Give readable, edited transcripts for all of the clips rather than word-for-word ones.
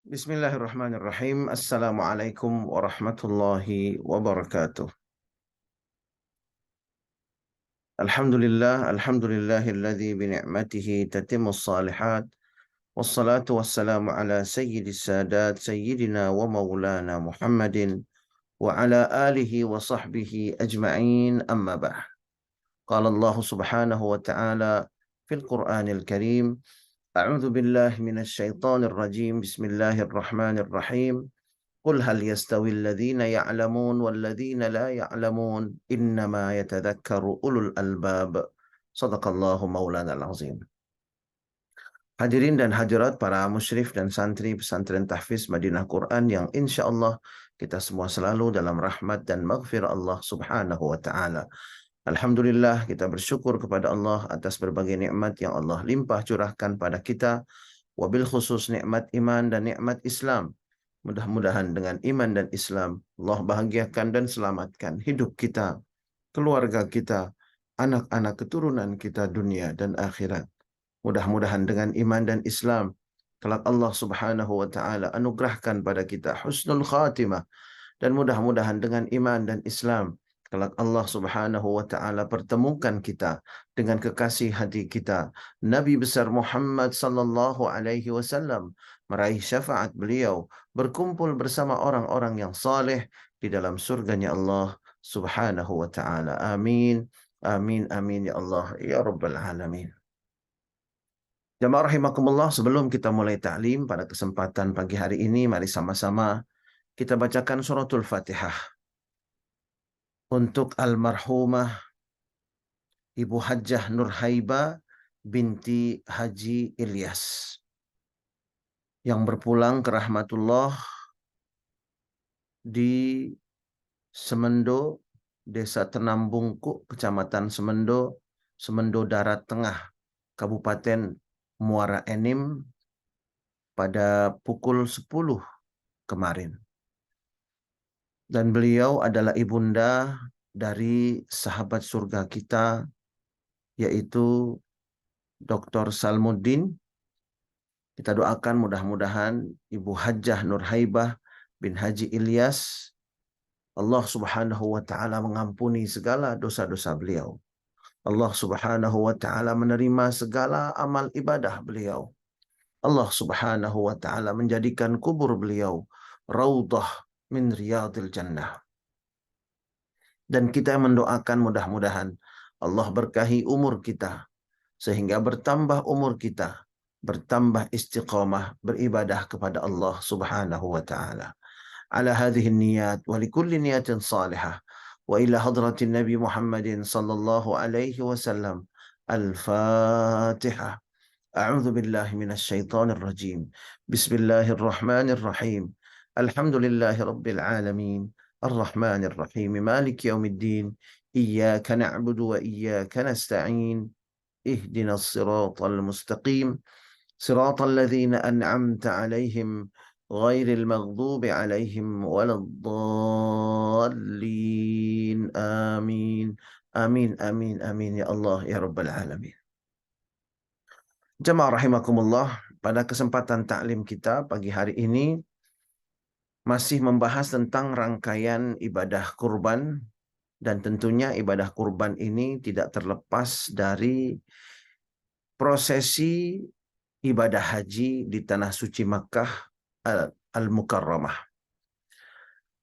Bismillahirrahmanirrahim. Assalamualaikum warahmatullahi wabarakatuh. Alhamdulillahilladzi bini'matihi tatimmus salihat. Wassalatu wassalamu ala sayyidis sadat sayyidina wa maulana Muhammadin wa ala alihi wa sahbihi ajma'in amma ba'd. Qala Allah subhanahu wa ta'ala fil Qur'anil Karim. A'udzu billahi minasy syaithanir rajim. Bismillahirrahmanirrahim. قل هل يستوي الذين يعلمون والذين لا يعلمون إنما يتذكر أولو الألباب صدق الله مولانا العظيم. Hadirin dan hadirat para musyrif dan santri pesantren tahfiz Madinah Quran yang insya Allah kita semua selalu dalam rahmat dan maghfirah Allah subhanahu wa ta'ala. Alhamdulillah, kita bersyukur kepada Allah atas berbagai nikmat yang Allah limpah curahkan pada kita, wabil khusus nikmat iman dan nikmat Islam. Mudah-mudahan dengan iman dan Islam, Allah bahagiakan dan selamatkan hidup kita, keluarga kita, anak-anak keturunan kita dunia dan akhirat. Mudah-mudahan dengan iman dan Islam, kelak Allah subhanahu wa ta'ala anugerahkan pada kita husnul khatimah. Dan mudah-mudahan dengan iman dan Islam, kelak Allah subhanahu wa ta'ala pertemukan kita dengan kekasih hati kita, Nabi besar Muhammad sallallahu alaihi wasallam, meraih syafaat beliau, berkumpul bersama orang-orang yang saleh di dalam surganya Allah subhanahu wa ta'ala. Amin. Amin, amin ya Allah, ya Rabbal Alamin. Jamaah rahimakumullah, sebelum kita mulai ta'lim pada kesempatan pagi hari ini, mari sama-sama kita bacakan suratul Fatihah untuk almarhumah Ibu Hajjah Nurhaiba binti Haji Ilyas yang berpulang ke rahmatullah di Semendo, Desa Tenambungku, Kecamatan Semendo, Semendo Darat Tengah, Kabupaten Muara Enim pada pukul 10 kemarin. Dan beliau adalah ibunda dari sahabat surga kita, yaitu Dr. Salmuddin. Kita doakan mudah-mudahan Ibu Hajjah Nurhaibah bin Haji Ilyas, Allah subhanahu wa ta'ala mengampuni segala dosa-dosa beliau. Allah subhanahu wa ta'ala menerima segala amal ibadah beliau. Allah subhanahu wa ta'ala menjadikan kubur beliau raudah min riyadil jannah. Dan kita mendoakan mudah-mudahan Allah berkahi umur kita, sehingga bertambah umur kita, bertambah istiqamah beribadah kepada Allah subhanahu wa ta'ala. Ala hadhihi niyat wa likulli niyatin salihah wa ila hadratin Nabi Muhammadin sallallahu alaihi wasallam. Al-Fatihah. A'udzu billahi minasy syaithanir rajim. Bismillahirrahmanirrahim. Alhamdulillahi rabbil alamin. Ar-Rahmanir Rahim. Maliki yaumiddin. Iyyaka na'budu wa iyyaka nasta'in. Ihdinas siratal mustaqim. Siratal ladzina an'amta 'alaihim ghairil maghdubi 'alaihim waladdallin. Amin. Amin, amin, amin ya Allah ya Rabbal Alamin. Jamaah rahimakumullah, pada kesempatan taklim kita pagi hari ini masih membahas tentang rangkaian ibadah kurban, dan tentunya ibadah kurban ini tidak terlepas dari prosesi ibadah haji di tanah suci Makkah Al-Mukarramah.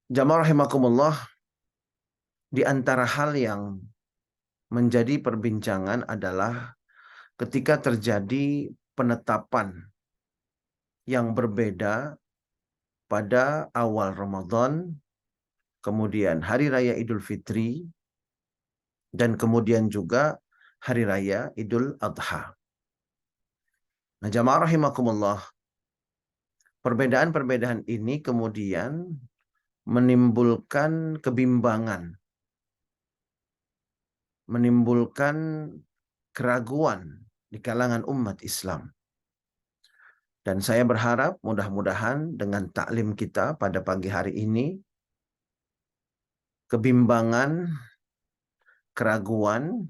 Jamaah rahimakumullah, di antara hal yang menjadi perbincangan adalah ketika terjadi penetapan yang berbeda pada awal Ramadan, kemudian Hari Raya Idul Fitri, dan kemudian juga Hari Raya Idul Adha. Nah, jamaah rahimakumullah, perbedaan-perbedaan ini kemudian menimbulkan kebimbangan, menimbulkan keraguan di kalangan umat Islam. Dan saya berharap mudah-mudahan dengan taklim kita pada pagi hari ini, kebimbangan, keraguan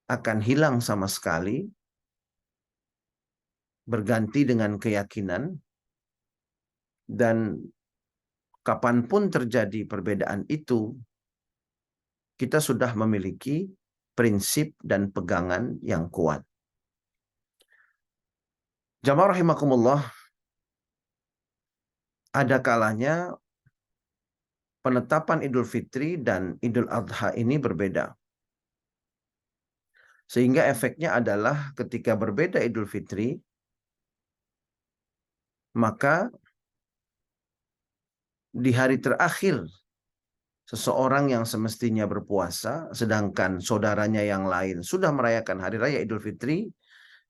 akan hilang sama sekali, berganti dengan keyakinan Dan kapanpun terjadi perbedaan itu, kita sudah memiliki prinsip dan pegangan yang kuat. Jamaah rahimakumullah, ada kalanya penetapan Idul Fitri dan Idul Adha ini berbeda. Sehingga efeknya adalah ketika berbeda Idul Fitri, maka di hari terakhir seseorang yang semestinya berpuasa, sedangkan saudaranya yang lain sudah merayakan Hari Raya Idul Fitri,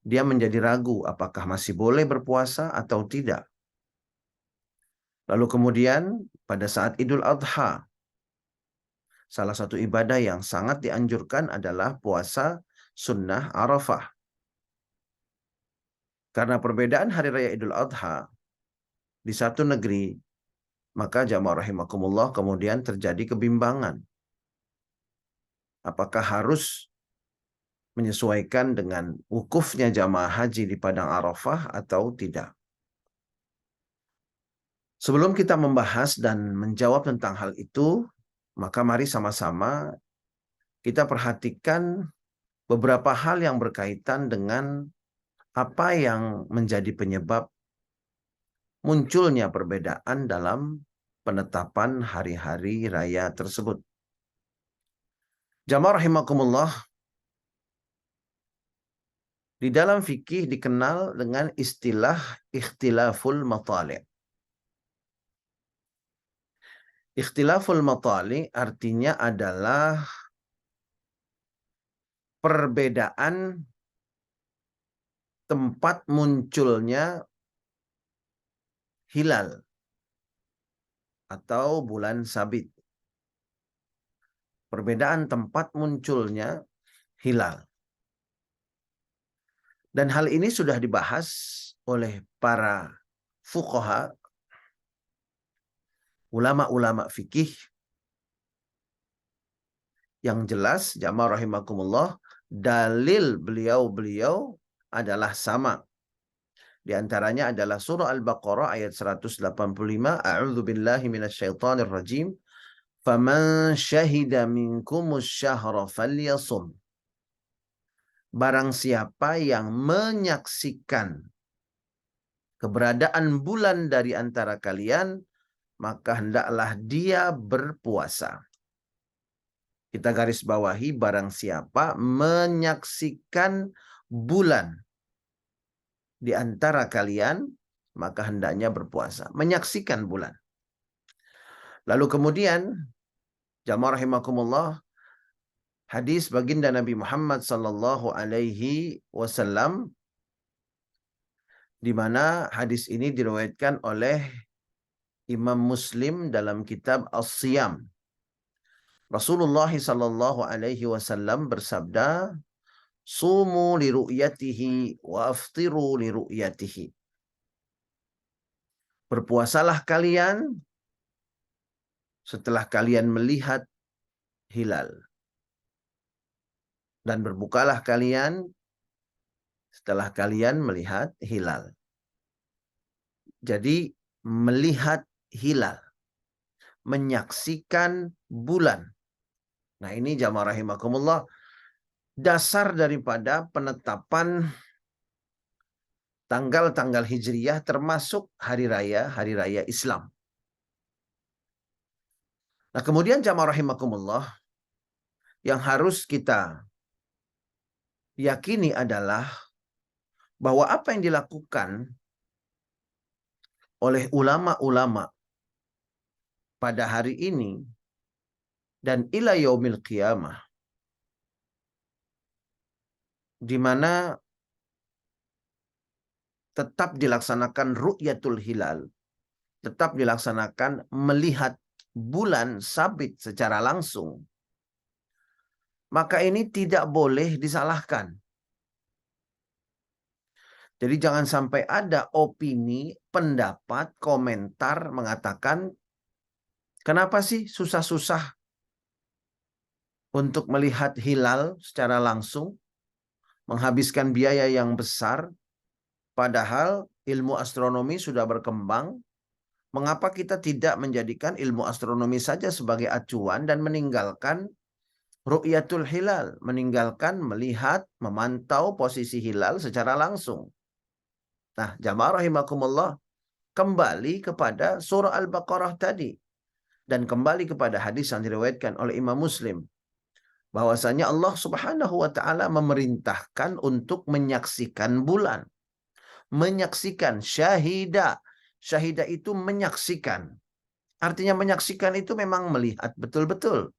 dia menjadi ragu apakah masih boleh berpuasa atau tidak. Lalu kemudian pada saat Idul Adha, salah satu ibadah yang sangat dianjurkan adalah puasa sunnah Arafah. Karena perbedaan Hari Raya Idul Adha di satu negeri, maka jamaah rahimakumullah kemudian terjadi kebimbangan. Apakah harus menyesuaikan dengan wukufnya jamaah haji di Padang Arafah atau tidak? Sebelum kita membahas dan menjawab tentang hal itu, maka mari sama-sama kita perhatikan beberapa hal yang berkaitan dengan apa yang menjadi penyebab munculnya perbedaan dalam penetapan hari-hari raya tersebut. Jamaah rahimakumullah, di dalam fikih dikenal dengan istilah ikhtilaful matali'. Ikhtilaful matali' artinya adalah perbedaan tempat munculnya hilal atau bulan sabit. Perbedaan tempat munculnya hilal. Dan hal ini sudah dibahas oleh para fuqaha, ulama-ulama fikih. Yang jelas, jamaah rahimakumullah, dalil beliau-beliau adalah sama. Di antaranya adalah surah Al-Baqarah ayat 185, A'udzu billahi minasyaitonir rajim. Faman syahida minkumus syahra falyasum. Barang siapa yang menyaksikan keberadaan bulan dari antara kalian, maka hendaklah dia berpuasa. Kita garis bawahi, barang siapa menyaksikan bulan di antara kalian, maka hendaknya berpuasa. Menyaksikan bulan. Lalu kemudian, jamaah rahimakumullah, hadis baginda Nabi Muhammad sallallahu alaihi wasallam, di mana hadis ini diriwayatkan oleh Imam Muslim dalam kitab As-Siyam. Rasulullah sallallahu alaihi wasallam bersabda, "Sumu li ru'yatihi wa aftiru li ru'yatihi." Berpuasalah kalian setelah kalian melihat hilal. Dan berbukalah kalian setelah kalian melihat hilal. Jadi melihat hilal, menyaksikan bulan. Nah ini jamaah rahimakumullah, dasar daripada penetapan tanggal-tanggal hijriyah termasuk hari raya Islam. Nah kemudian jamaah rahimakumullah, yang harus kita yakini adalah bahwa apa yang dilakukan oleh ulama-ulama pada hari ini dan ila yaumil qiyamah, di mana tetap dilaksanakan ru'yatul hilal, tetap dilaksanakan melihat bulan sabit secara langsung, maka ini tidak boleh disalahkan. Jadi jangan sampai ada opini, pendapat, komentar mengatakan, kenapa sih susah-susah untuk melihat hilal secara langsung, menghabiskan biaya yang besar, padahal ilmu astronomi sudah berkembang, Mengapa kita tidak menjadikan ilmu astronomi saja sebagai acuan dan meninggalkan ru'yatul hilal, meninggalkan melihat, memantau posisi hilal secara langsung. Nah, jamaah rahimakumullah, kembali kepada surah Al-Baqarah tadi dan kembali kepada hadis yang diriwayatkan oleh Imam Muslim bahwasanya Allah Subhanahu wa taala memerintahkan untuk menyaksikan bulan, menyaksikan syahida. Syahida itu menyaksikan. Artinya menyaksikan itu memang melihat betul-betul.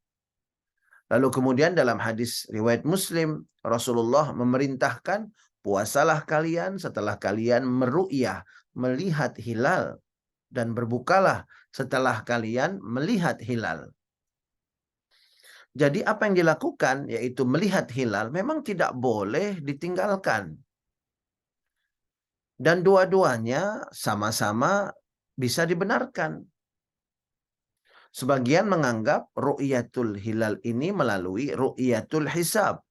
Lalu kemudian dalam hadis riwayat Muslim, Rasulullah memerintahkan puasalah kalian setelah kalian meru'yah, melihat hilal, dan berbukalah setelah kalian melihat hilal. Jadi apa yang dilakukan yaitu melihat hilal memang tidak boleh ditinggalkan. Dan dua-duanya sama-sama bisa dibenarkan. Sebagian menganggap ru'yatul hilal ini melalui ru'yatul hisab.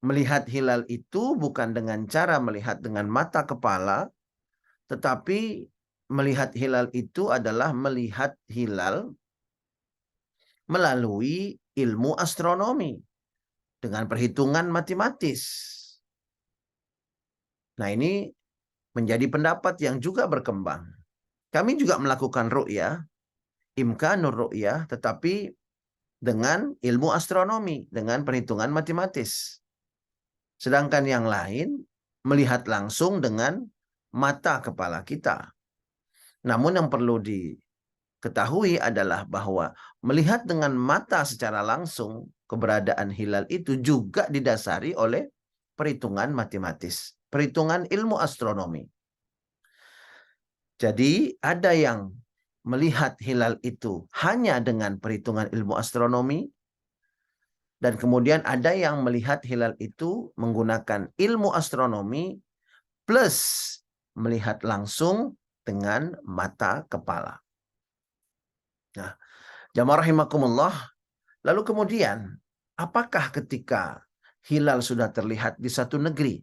Melihat hilal itu bukan dengan cara melihat dengan mata kepala, tetapi melihat hilal itu adalah melihat hilal melalui ilmu astronomi dengan perhitungan matematis. Nah, ini menjadi pendapat yang juga berkembang. Kami juga melakukan ru'yah, imkanur ru'yah, tetapi dengan ilmu astronomi, dengan perhitungan matematis. Sedangkan yang lain melihat langsung dengan mata kepala kita. Namun yang perlu diketahui adalah bahwa melihat dengan mata secara langsung keberadaan hilal itu juga didasari oleh perhitungan matematis, perhitungan ilmu astronomi. Jadi ada yang melihat hilal itu hanya dengan perhitungan ilmu astronomi, dan kemudian ada yang melihat hilal itu menggunakan ilmu astronomi plus melihat langsung dengan mata kepala. Nah, jamaah rahimakumullah, lalu kemudian apakah ketika hilal sudah terlihat di satu negeri,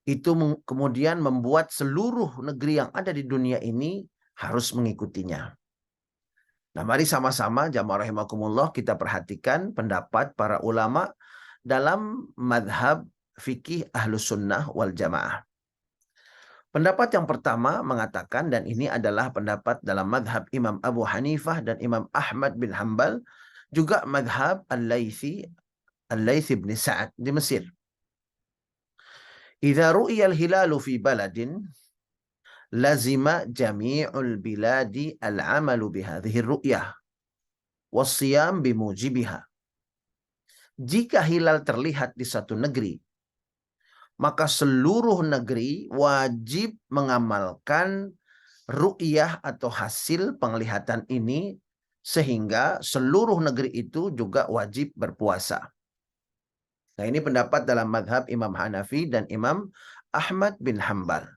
itu kemudian membuat seluruh negeri yang ada di dunia ini harus mengikutinya? Nah, mari sama-sama jamaah rahimakumullah kita perhatikan pendapat para ulama dalam madhab fikih ahlus sunnah wal jamaah. Pendapat yang pertama mengatakan, dan ini adalah pendapat dalam madhab Imam Abu Hanifah dan Imam Ahmad bin Hanbal, juga madhab Al-Laythi bin Sa'ad di Mesir. Idza ru'ya al-hilalu fi baladin lazima jami'ul biladi al-amalu bihadhihi ar-ru'yah was-siyam bimujibiha. Jika hilal terlihat di satu negeri, maka seluruh negeri wajib mengamalkan ru'yah atau hasil penglihatan ini, sehingga seluruh negeri itu juga wajib berpuasa. Nah, ini pendapat dalam madhab Imam Hanafi dan Imam Ahmad bin Hanbal.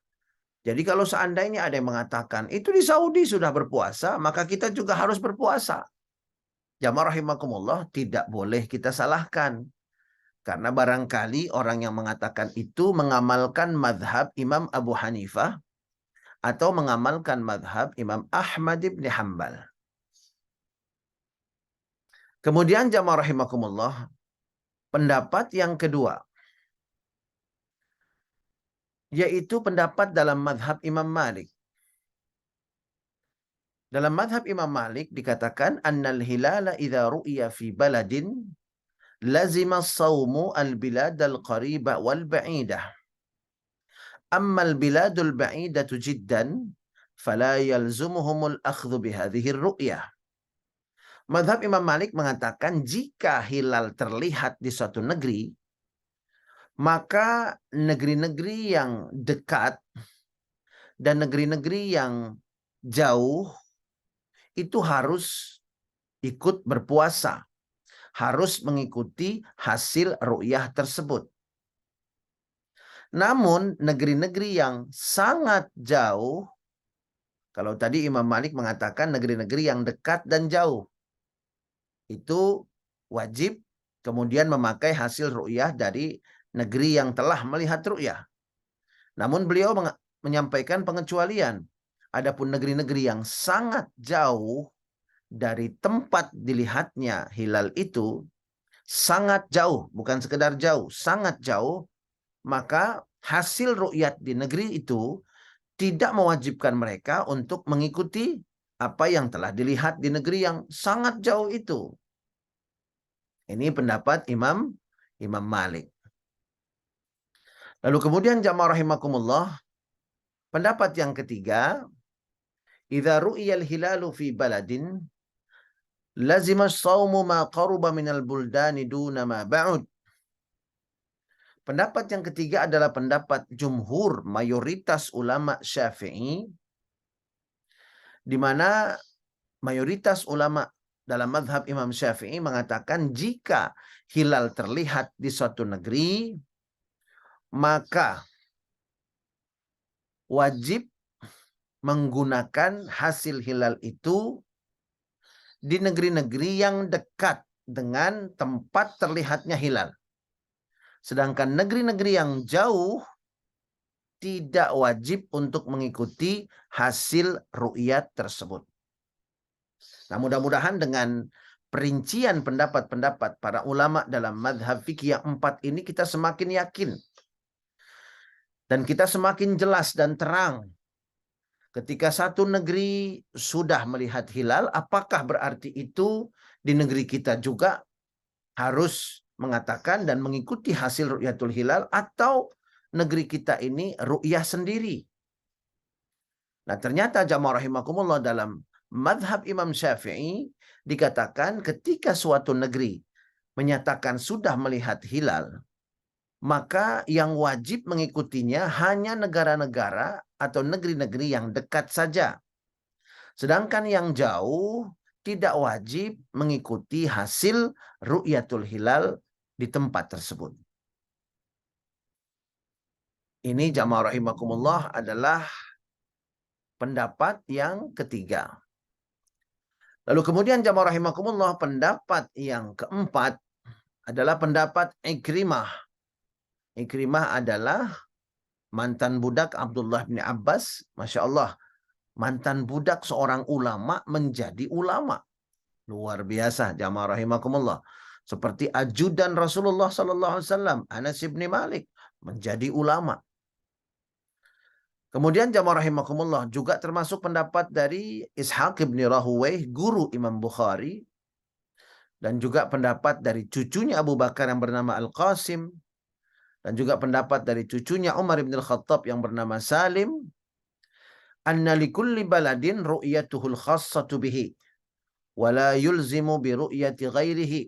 Jadi kalau seandainya ada yang mengatakan itu di Saudi sudah berpuasa, maka kita juga harus berpuasa. Jamaah rahimakumullah, tidak boleh kita salahkan. Karena barangkali orang yang mengatakan itu mengamalkan madhab Imam Abu Hanifah atau mengamalkan madhab Imam Ahmad bin Hanbal. Kemudian jamaah rahimakumullah, pendapat yang kedua, yaitu pendapat dalam madhab Imam Malik. Dalam madhab Imam Malik dikatakan, annal hilala idza ru'ya fi baladin lazima as-sawmu al-bilad al-qariba wal-ba'idah. Amma al-biladul ba'idatu jiddan fala yalzumuhumul akhdhu bihadhihi ar-ru'yah. Madhab Imam Malik mengatakan jika hilal terlihat di suatu negeri, maka negeri-negeri yang dekat dan negeri-negeri yang jauh itu harus ikut berpuasa, harus mengikuti hasil ru'yah tersebut. Namun negeri-negeri yang sangat jauh, kalau tadi Imam Malik mengatakan negeri-negeri yang dekat dan jauh, itu wajib kemudian memakai hasil ru'yah dari negeri yang telah melihat ru'yah. Namun beliau menyampaikan pengecualian. Adapun negeri-negeri yang sangat jauh dari tempat dilihatnya hilal itu, sangat jauh, bukan sekedar jauh, sangat jauh, maka hasil ru'yat di negeri itu tidak mewajibkan mereka untuk mengikuti apa yang telah dilihat di negeri yang sangat jauh itu. Ini pendapat Imam Malik. Lalu kemudian jamaah rahimakumullah, pendapat yang ketiga, idza ru'iyal hilalu fi baladin lazima as-shaumu ma qaruba minal buldani duna ma ba'ud. Pendapat yang ketiga adalah pendapat jumhur mayoritas ulama Syafi'i, di mana mayoritas ulama dalam mazhab Imam Syafi'i mengatakan jika hilal terlihat di suatu negeri, maka wajib menggunakan hasil hilal itu di negeri-negeri yang dekat dengan tempat terlihatnya hilal. Sedangkan negeri-negeri yang jauh tidak wajib untuk mengikuti hasil ru'yat tersebut. Nah, mudah-mudahan dengan perincian pendapat-pendapat para ulama dalam madhab fikih yang 4 ini kita semakin yakin dan kita semakin jelas dan terang. Ketika satu negeri sudah melihat hilal, apakah berarti itu di negeri kita juga harus mengatakan dan mengikuti hasil ru'yatul hilal, atau negeri kita ini ru'yah sendiri? Nah, ternyata jamaah rahimakumullah, dalam madhab Imam Syafi'i dikatakan ketika suatu negeri menyatakan sudah melihat hilal, maka yang wajib mengikutinya hanya negara-negara atau negeri-negeri yang dekat saja. Sedangkan yang jauh tidak wajib mengikuti hasil ru'yatul hilal di tempat tersebut. Ini jamaah rahimakumullah adalah pendapat yang ketiga. Lalu kemudian jamaah rahimakumullah, pendapat yang keempat adalah pendapat Ikrimah. Ikrimah adalah mantan budak Abdullah bin Abbas. Masya Allah, mantan budak seorang ulama menjadi ulama. Luar biasa jamaah rahimakumullah. Seperti ajudan Rasulullah SAW, Anas bin Malik, menjadi ulama. Kemudian jamaah rahimakumullah, juga termasuk pendapat dari Ishaq bin Rahuwaih, guru Imam Bukhari, dan juga pendapat dari cucunya Abu Bakar yang bernama Al-Qasim, dan juga pendapat dari cucunya Umar bin Al-Khattab yang bernama Salim, anna likulli baladin ru'yatuhul khassatu bihi wala yulzimu bi ru'yati ghairihi.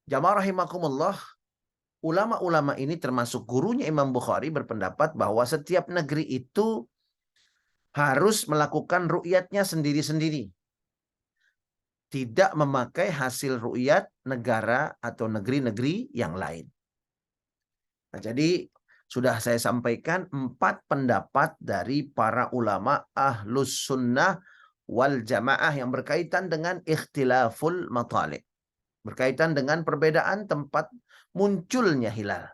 Jamaah rahimakumullah, ulama-ulama ini termasuk gurunya Imam Bukhari berpendapat bahwa setiap negeri itu harus melakukan ru'yatnya sendiri-sendiri. Tidak memakai hasil ru'yat negara atau negeri-negeri yang lain. Nah, jadi sudah saya sampaikan 4 pendapat dari para ulama ahlus sunnah wal jamaah yang berkaitan dengan ikhtilaful matalik, berkaitan dengan perbedaan tempat munculnya hilal.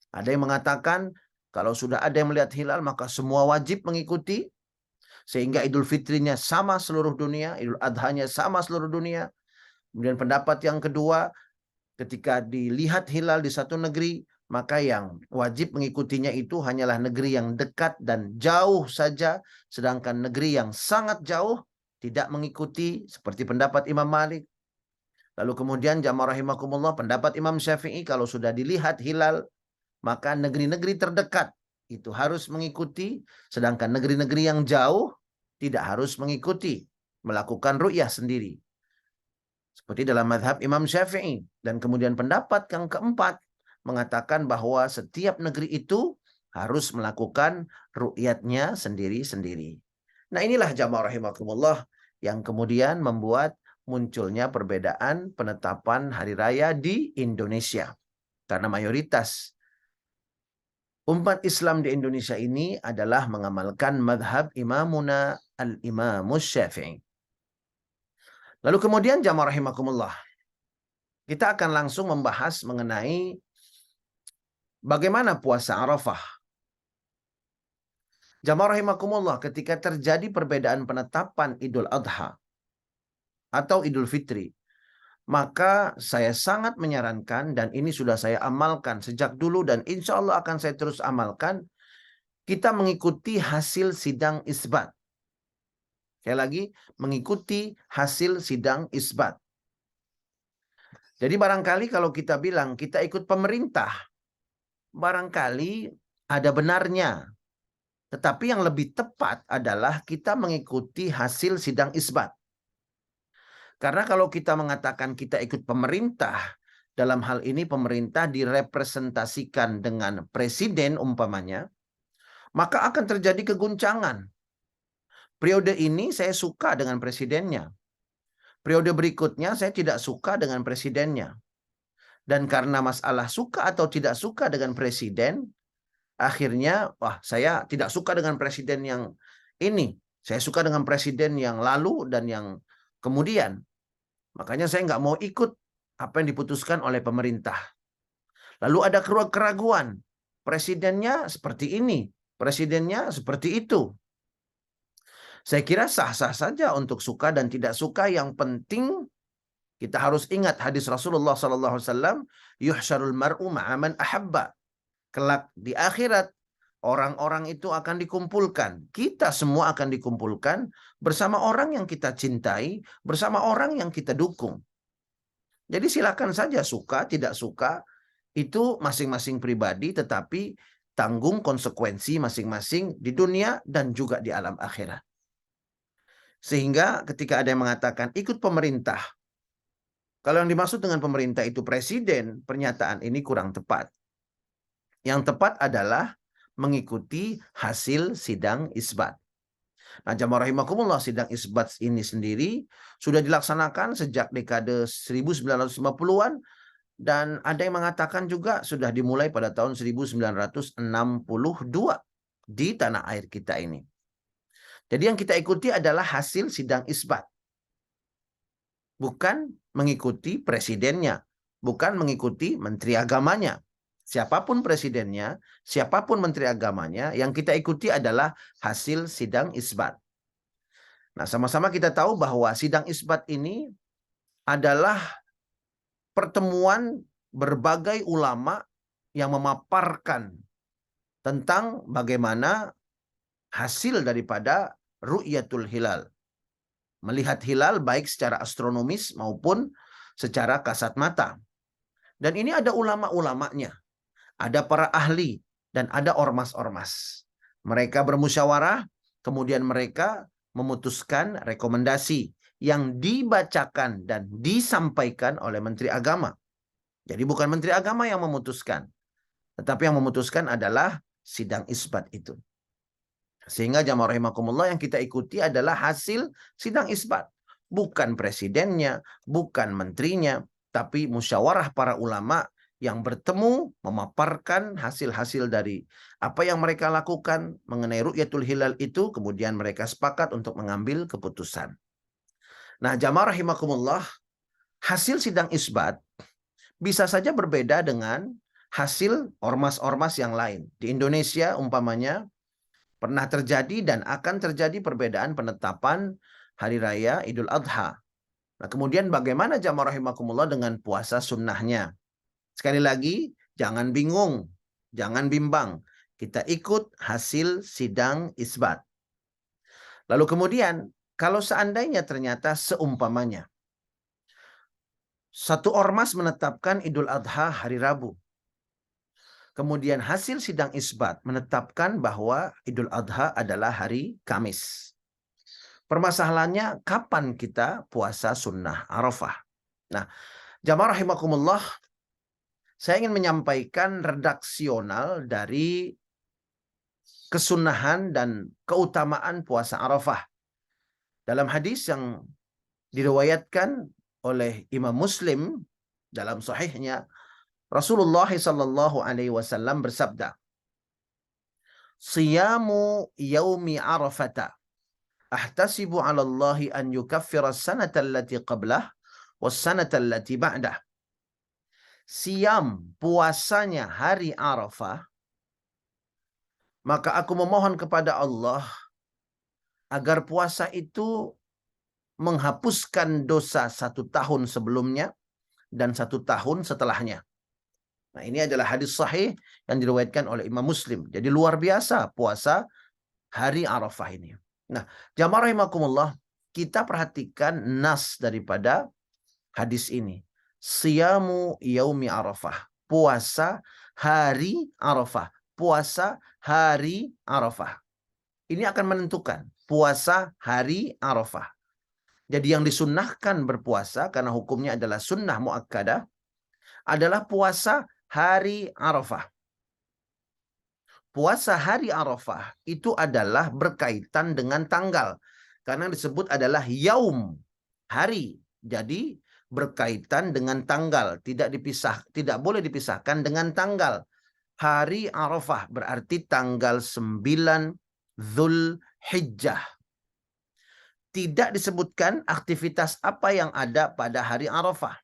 Ada yang mengatakan kalau sudah ada yang melihat hilal maka semua wajib mengikuti, sehingga Idul Fitrinya sama seluruh dunia, Idul Adhanya sama seluruh dunia. Kemudian pendapat yang kedua, ketika dilihat hilal di satu negeri, maka yang wajib mengikutinya itu hanyalah negeri yang dekat dan jauh saja, sedangkan negeri yang sangat jauh tidak mengikuti, seperti pendapat Imam Malik. Lalu kemudian jamaah rahimakumullah, pendapat Imam Syafi'i, kalau sudah dilihat hilal, maka negeri-negeri terdekat itu harus mengikuti, sedangkan negeri-negeri yang jauh tidak harus mengikuti, melakukan ru'yah sendiri. Seperti dalam mazhab Imam Syafi'i. Dan kemudian pendapat yang keempat mengatakan bahwa setiap negeri itu harus melakukan ru'yatnya sendiri-sendiri. Nah, inilah jamaah rahimakumullah yang kemudian membuat munculnya perbedaan penetapan hari raya di Indonesia. Karena mayoritas umat Islam di Indonesia ini adalah mengamalkan madhab imamuna al-imamus Syafi'i. Lalu kemudian jamaah rahimakumullah, kita akan langsung membahas mengenai bagaimana puasa Arafah. Jamaah rahimakumullah, ketika terjadi perbedaan penetapan Idul Adha atau Idul Fitri, maka saya sangat menyarankan, dan ini sudah saya amalkan sejak dulu dan insya Allah akan saya terus amalkan, kita mengikuti hasil sidang isbat. Sekali lagi, mengikuti hasil sidang isbat. Jadi barangkali kalau kita bilang kita ikut pemerintah, barangkali ada benarnya. Tetapi yang lebih tepat adalah kita mengikuti hasil sidang isbat. Karena kalau kita mengatakan kita ikut pemerintah, dalam hal ini pemerintah direpresentasikan dengan presiden umpamanya, maka akan terjadi keguncangan. Periode ini saya suka dengan presidennya. Periode berikutnya saya tidak suka dengan presidennya. Dan karena masalah suka atau tidak suka dengan presiden, akhirnya, wah, saya tidak suka dengan presiden yang ini. Saya suka dengan presiden yang lalu dan yang kemudian. Makanya saya nggak mau ikut apa yang diputuskan oleh pemerintah. Lalu ada keraguan. Presidennya seperti ini. Presidennya seperti itu. Saya kira sah-sah saja untuk suka dan tidak suka. Yang penting kita harus ingat hadis Rasulullah SAW. Yuhsyarul mar'u ma'aman ahabba. Kelak di akhirat, orang-orang itu akan dikumpulkan. Kita semua akan dikumpulkan bersama orang yang kita cintai, bersama orang yang kita dukung. Jadi silakan saja suka, tidak suka, itu masing-masing pribadi, tetapi tanggung konsekuensi masing-masing di dunia dan juga di alam akhirat. Sehingga ketika ada yang mengatakan ikut pemerintah, kalau yang dimaksud dengan pemerintah itu presiden, pernyataan ini kurang tepat. Yang tepat adalah mengikuti hasil sidang isbat. Nah, jamaah rahimakumullah, sidang isbat ini sendiri sudah dilaksanakan sejak dekade 1950-an dan ada yang mengatakan juga sudah dimulai pada tahun 1962 di tanah air kita ini. Jadi yang kita ikuti adalah hasil sidang isbat. Bukan mengikuti presidennya, bukan mengikuti menteri agamanya. Siapapun presidennya, siapapun menteri agamanya, yang kita ikuti adalah hasil sidang isbat. Nah, sama-sama kita tahu bahwa sidang isbat ini adalah pertemuan berbagai ulama yang memaparkan tentang bagaimana hasil daripada ru'yatul hilal. Melihat hilal baik secara astronomis maupun secara kasat mata. Dan ini ada ulama-ulamanya. Ada para ahli dan ada ormas-ormas. Mereka bermusyawarah, kemudian mereka memutuskan rekomendasi yang dibacakan dan disampaikan oleh Menteri Agama. Jadi bukan Menteri Agama yang memutuskan, tetapi yang memutuskan adalah sidang isbat itu. Sehingga jamaah rahimakumullah, yang kita ikuti adalah hasil sidang isbat. Bukan presidennya, bukan menterinya, tapi musyawarah para ulama yang bertemu memaparkan hasil-hasil dari apa yang mereka lakukan mengenai ru'yatul hilal itu, kemudian mereka sepakat untuk mengambil keputusan. Nah, jamaah rahimakumullah, hasil sidang isbat bisa saja berbeda dengan hasil ormas-ormas yang lain. Di Indonesia umpamanya pernah terjadi dan akan terjadi perbedaan penetapan hari raya Idul Adha. Nah, kemudian bagaimana jamaah rahimakumullah dengan puasa sunnahnya? Sekali lagi, jangan bingung, jangan bimbang. Kita ikut hasil sidang isbat. Lalu kemudian, kalau seandainya ternyata seumpamanya, satu ormas menetapkan Idul Adha hari Rabu. Kemudian hasil sidang isbat menetapkan bahwa Idul Adha adalah hari Kamis. Permasalahannya, kapan kita puasa sunnah Arafah? Nah, jamaah rahimakumullah, saya ingin menyampaikan redaksional dari kesunahan dan keutamaan puasa Arafah. Dalam hadis yang diriwayatkan oleh Imam Muslim dalam sahihnya, Rasulullah sallallahu alaihi wasallam bersabda, "Siyamu yaumi Arafata ahtasibu 'ala Allah an yukaffira as-sanata allati qablah was-sanata allati ba'dah." Siam, puasanya hari Arafah, Maka aku memohon kepada Allah agar puasa itu menghapuskan dosa 1 tahun sebelumnya dan 1 tahun setelahnya. Nah, ini adalah hadis sahih yang diriwayatkan oleh Imam Muslim. Jadi luar biasa puasa hari Arafah ini. Nah, jamaah rahimakumullah, kita perhatikan nas daripada hadis ini. Siyamu yaumi Arafah. Puasa hari Arafah. Puasa hari Arafah. Ini akan menentukan puasa hari Arafah. Jadi yang disunnahkan berpuasa, karena hukumnya adalah sunnah muakkadah, adalah puasa hari Arafah. Puasa hari Arafah itu adalah berkaitan dengan tanggal. Karena disebut adalah yaum, hari. Jadi berkaitan dengan tanggal, tidak boleh dipisahkan dengan tanggal. Hari Arafah berarti tanggal 9 Zulhijjah. Tidak disebutkan aktivitas apa yang ada pada hari Arafah.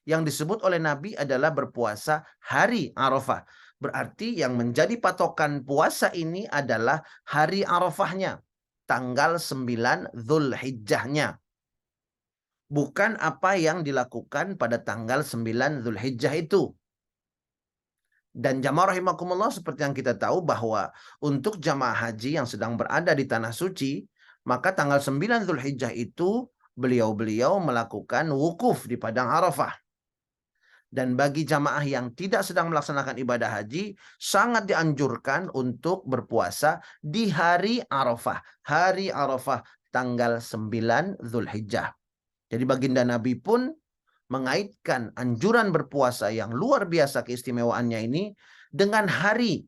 Yang disebut oleh Nabi adalah berpuasa hari Arafah. Berarti yang menjadi patokan puasa ini adalah hari Arafahnya, tanggal 9 Zulhijjahnya. Bukan apa yang dilakukan pada tanggal 9 Zulhijjah itu. Dan jamaah rahimakumullah, seperti yang kita tahu bahwa untuk jamaah haji yang sedang berada di Tanah Suci, maka tanggal 9 Zulhijjah itu beliau-beliau melakukan wukuf di Padang Arafah. Dan bagi jamaah yang tidak sedang melaksanakan ibadah haji, sangat dianjurkan untuk berpuasa di hari Arafah. Hari Arafah tanggal 9 Zulhijjah. Jadi baginda Nabi pun mengaitkan anjuran berpuasa yang luar biasa keistimewaannya ini dengan hari,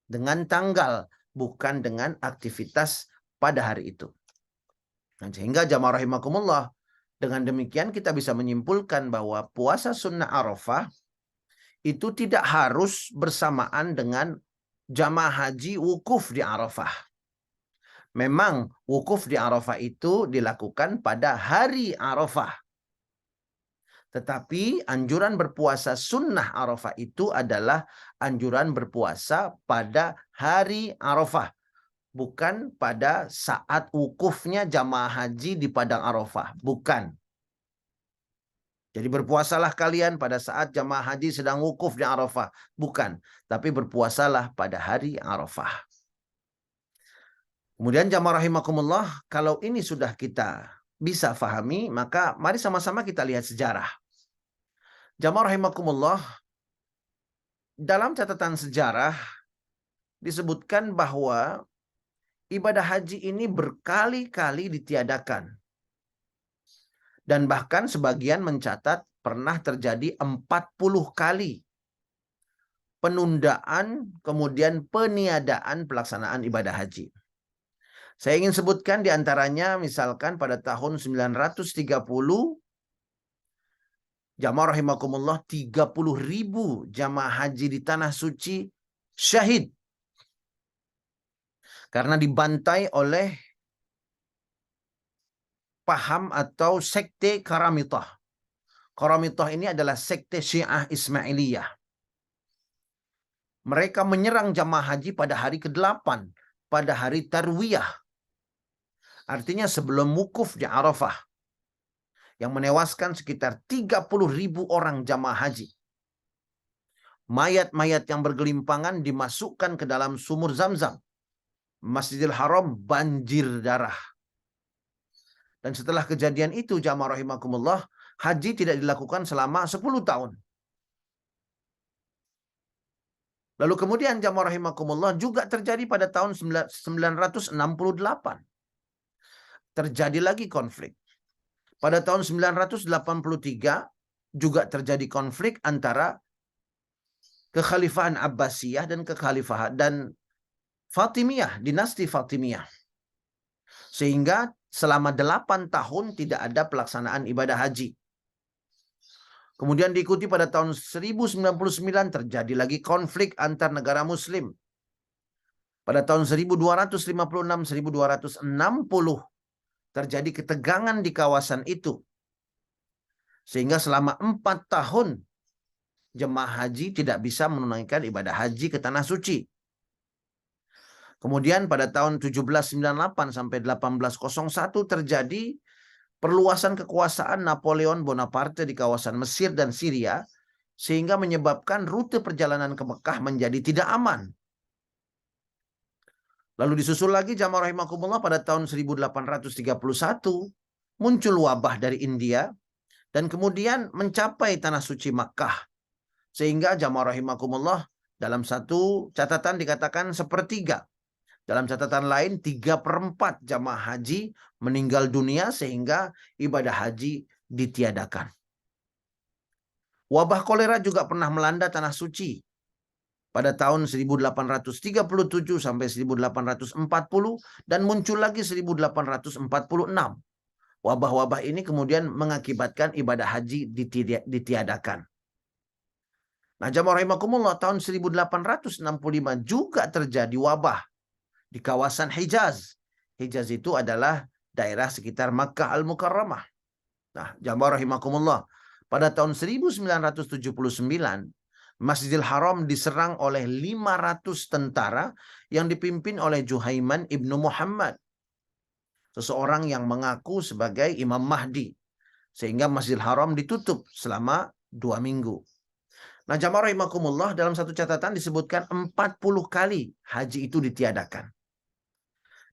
dengan tanggal, bukan dengan aktivitas pada hari itu. Dan sehingga jamaah rahimakumullah, dengan demikian kita bisa menyimpulkan bahwa puasa sunnah Arafah itu tidak harus bersamaan dengan jamaah haji wukuf di Arafah. Memang wukuf di Arafah itu dilakukan pada hari Arafah. Tetapi anjuran berpuasa sunnah Arafah itu adalah anjuran berpuasa pada hari Arafah. Bukan pada saat wukufnya jamaah haji di Padang Arafah. Bukan. Jadi berpuasalah kalian pada saat jamaah haji sedang wukuf di Arafah. Bukan. Tapi berpuasalah pada hari Arafah. Kemudian jamaah rahimakumullah, kalau ini sudah kita bisa fahami, maka mari sama-sama kita lihat sejarah. Jamaah rahimakumullah, dalam catatan sejarah disebutkan bahwa ibadah haji ini berkali-kali ditiadakan. Dan bahkan sebagian mencatat pernah terjadi 40 kali penundaan kemudian peniadaan pelaksanaan ibadah haji. Saya ingin sebutkan diantaranya misalkan pada tahun 930 jamaah rahimakumullah 30.000 jamaah haji di Tanah Suci syahid karena dibantai oleh paham atau sekte Karamitah. Karamitah ini adalah sekte Syiah Ismailiyah. Mereka menyerang jamaah haji pada hari ke-8, pada hari Tarwiyah. Artinya sebelum wukuf di Arafah. Yang menewaskan sekitar 30.000 orang jamaah haji. Mayat-mayat yang bergelimpangan dimasukkan ke dalam sumur Zamzam. Masjidil Haram banjir darah. Dan setelah kejadian itu jamaah rahimakumullah, haji tidak dilakukan selama 10 tahun. Lalu kemudian jamaah rahimakumullah juga terjadi pada tahun 968. Terjadi lagi konflik. Pada tahun 983 juga terjadi konflik antara kekhalifahan Abbasiyah dan kekhalifahan dan Fatimiyah, dinasti Fatimiyah. Sehingga selama 8 tahun tidak ada pelaksanaan ibadah haji. Kemudian diikuti pada tahun 1099 terjadi lagi konflik antar negara muslim. Pada tahun 1256-1260 terjadi ketegangan di kawasan itu. Sehingga selama 4 tahun jemaah haji tidak bisa menunaikan ibadah haji ke Tanah Suci. Kemudian pada tahun 1798 sampai 1801 terjadi perluasan kekuasaan Napoleon Bonaparte di kawasan Mesir dan Syria, sehingga menyebabkan rute perjalanan ke Mekah menjadi tidak aman. Lalu disusul lagi jamaah rahimakumullah pada tahun 1831 muncul wabah dari India dan kemudian mencapai tanah suci Makkah, sehingga jamaah rahimakumullah dalam satu catatan dikatakan sepertiga. Dalam catatan lain 3/4 jamaah haji meninggal dunia sehingga ibadah haji ditiadakan. Wabah kolera juga pernah melanda tanah suci pada tahun 1837 sampai 1840 dan muncul lagi 1846. Wabah-wabah ini kemudian mengakibatkan ibadah haji ditiadakan. Nah, jamaah rahimakumullah, tahun 1865 juga terjadi wabah di kawasan Hijaz. Hijaz itu adalah daerah sekitar Makkah Al-Mukarramah. Nah, jamaah rahimakumullah, pada tahun 1979 Masjidil Haram diserang oleh 500 tentara yang dipimpin oleh Juhaiman ibnu Muhammad, seseorang yang mengaku sebagai Imam Mahdi, sehingga Masjidil Haram ditutup selama 2 minggu. Nah, jamaah rahimakumullah, dalam satu catatan disebutkan 40 kali haji itu ditiadakan.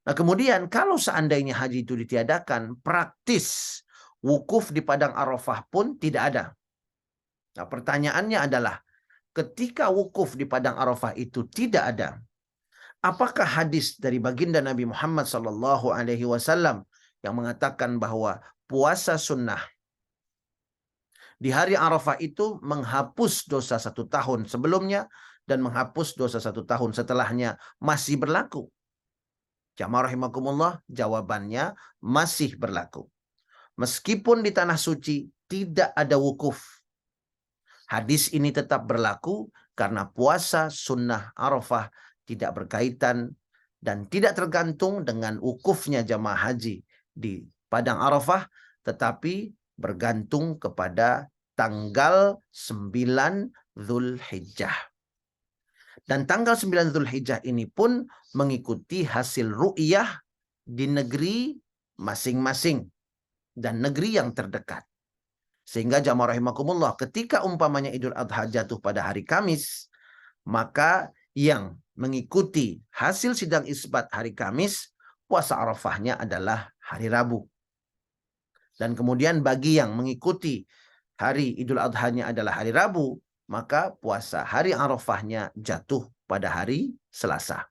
Nah, kemudian kalau seandainya haji itu ditiadakan, praktis wukuf di Padang Arafah pun tidak ada. Nah, pertanyaannya adalah, ketika wukuf di Padang Arafah itu tidak ada, apakah hadis dari baginda Nabi Muhammad SAW yang mengatakan bahwa puasa sunnah di hari Arafah itu menghapus dosa 1 tahun sebelumnya dan menghapus dosa 1 tahun setelahnya masih berlaku? Jamaah rahimakumullah, jawabannya masih berlaku. Meskipun di tanah suci tidak ada wukuf, hadis ini tetap berlaku karena puasa sunnah Arafah tidak berkaitan dan tidak tergantung dengan wukufnya jamaah haji di Padang Arafah, tetapi bergantung kepada tanggal 9 Zulhijjah. Dan tanggal 9 Zulhijjah ini pun mengikuti hasil ru'yah di negeri masing-masing dan negeri yang terdekat. Sehingga jamaah rahimakumullah, ketika umpamanya Idul Adha jatuh pada hari Kamis, maka yang mengikuti hasil sidang isbat hari Kamis, puasa Arafahnya adalah hari Rabu. Dan kemudian bagi yang mengikuti hari Idul Adha-nya adalah hari Rabu, maka puasa hari Arafahnya jatuh pada hari Selasa.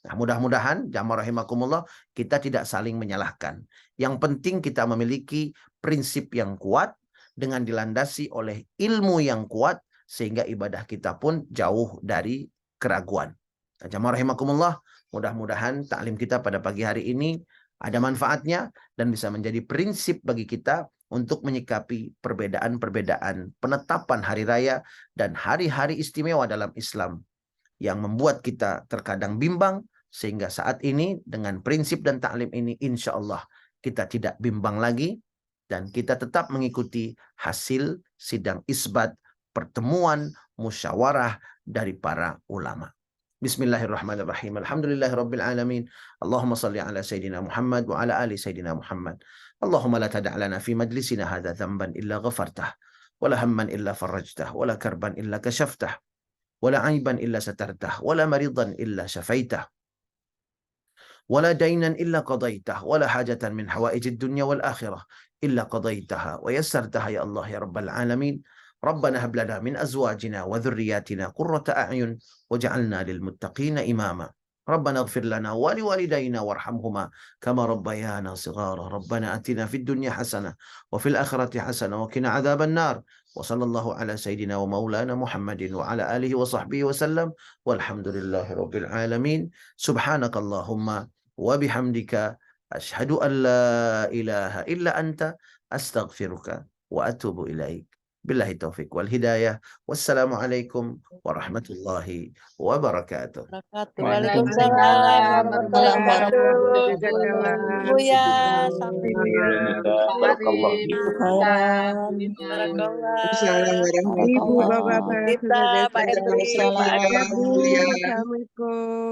Nah, mudah-mudahan jamaah rahimakumullah kita tidak saling menyalahkan. Yang penting kita memiliki prinsip yang kuat dengan dilandasi oleh ilmu yang kuat sehingga ibadah kita pun jauh dari keraguan. Nah, jamaah rahimakumullah, mudah-mudahan taklim kita pada pagi hari ini ada manfaatnya dan bisa menjadi prinsip bagi kita untuk menyikapi perbedaan-perbedaan penetapan hari raya dan hari-hari istimewa dalam Islam yang membuat kita terkadang bimbang, sehingga saat ini dengan prinsip dan taklim ini insya Allah kita tidak bimbang lagi dan kita tetap mengikuti hasil sidang isbat pertemuan musyawarah dari para ulama. Bismillahirrahmanirrahim. Alhamdulillahirabbil alamin. Allahumma shalli ala sayidina Muhammad wa ala ali sayidina Muhammad. Allahumma la tada' lana fi majlisina hadza dhanban illa ghafartah wa la hamman illa farajtah wa la karban illa kashaftah wa la 'aiban illa satartah wa la maridan illa syafaitah wa la dainan illa qadaitah wa la hajatan min hawaijid dunya wal akhirah illa qadaitaha wa yassartaha ya Allah ya rabbal alamin. ربنا هب لنا من أزواجنا وذرياتنا قرة أعين وجعلنا للمتقين إماما ربنا اغفر لنا ولوالدينا وارحمهما كما ربيانا صغارا ربنا آتنا في الدنيا حسنة وفي الآخرة حسنة وقنا عذاب النار وصلى الله على سيدنا ومولانا محمد وعلى آله وصحبه وسلم والحمد لله رب العالمين سبحانك اللهم وبحمدك أشهد أن لا إله إلا أنت أستغفرك وأتوب إليك. Billahi taufiq wal hidayah. Wassalamualaikum warahmatullahi wabarakatuh. Waalaikumsalam warahmatullahi wabarakatuh. Buya, sampai Assalamualaikum warahmatullahi wabarakatuh. Pak Edri, Pak Adri. Assalamualaikum.